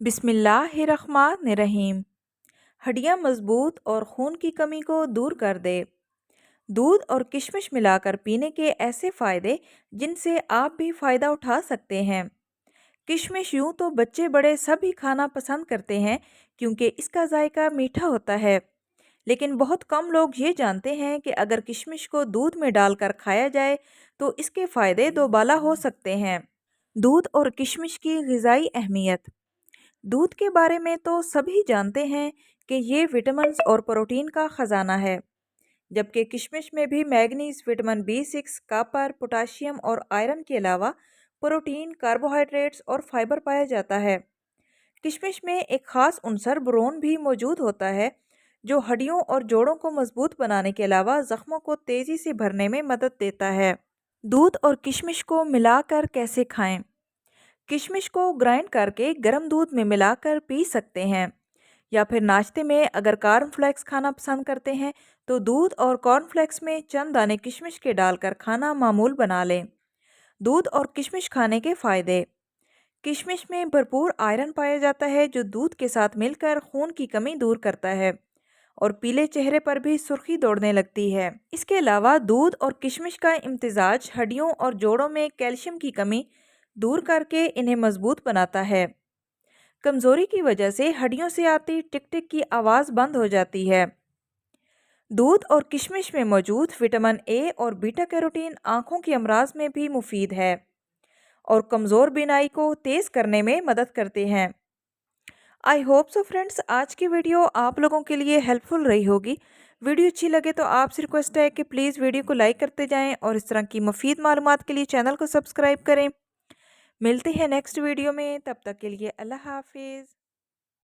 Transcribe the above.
बिस्मिल्लाहिर्रहमानिर्रहीम। हड्डियाँ मजबूत और खून की कमी को दूर कर दे। दूध और किशमिश मिलाकर पीने के ऐसे फ़ायदे जिनसे आप भी फ़ायदा उठा सकते हैं। किशमिश यूं तो बच्चे बड़े सभी खाना पसंद करते हैं क्योंकि इसका जायका मीठा होता है, लेकिन बहुत कम लोग ये जानते हैं कि अगर किशमिश को दूध में डालकर खाया जाए तो इसके फ़ायदे दोबाला हो सकते हैं। दूध और किशमिश की ग़िज़ाई अहमियत। दूध के बारे में तो सभी जानते हैं कि ये विटामिन्स और प्रोटीन का खजाना है, जबकि किशमिश में भी manganese, vitamin B6, copper, potassium और आयरन के अलावा प्रोटीन, कार्बोहाइड्रेट्स और फाइबर पाया जाता है। किशमिश में एक खास उनसर बोरोन भी मौजूद होता है, जो हड्डियों और जोड़ों को मजबूत बनाने के अलावा जख्मों को तेजी से भरने में मदद देता है। दूध और किशमिश को मिलाकर कैसे खाएं? किशमिश को ग्राइंड करके गर्म दूध में मिलाकर पी सकते हैं, या फिर नाश्ते में अगर कॉर्नफ्लेक्स खाना पसंद करते हैं तो दूध और कॉर्नफ्लेक्स में चंद दाने किशमिश के डालकर खाना मामूल बना लें। दूध और किशमिश खाने के फायदे। किशमिश में भरपूर आयरन पाया जाता है जो दूध के साथ मिलकर खून की कमी दूर करता है और पीले चेहरे पर भी सुर्खी दौड़ने लगती है। इसके अलावा दूध और किशमिश का इम्तिजाज हड्डियों और जोड़ों में कैल्शियम की कमी दूर करके इन्हें मजबूत बनाता है। कमजोरी की वजह से हड्डियों से आती टिक टिक की आवाज़ बंद हो जाती है। दूध और किशमिश में मौजूद विटामिन ए और बीटा कैरोटीन आंखों के अमराज में भी मुफीद है और कमज़ोर बीनाई को तेज़ करने में मदद करते हैं। आई होप सो फ्रेंड्स, आज की वीडियो आप लोगों के लिए हेल्पफुल रही होगी। वीडियो अच्छी लगे तो आपसे रिक्वेस्ट है कि प्लीज़ वीडियो को लाइक करते जाएं और इस तरह की मुफीद मालूमात के लिए चैनल को सब्सक्राइब करें। मिलते हैं नेक्स्ट वीडियो में, तब तक के लिए अल्लाह हाफिज़।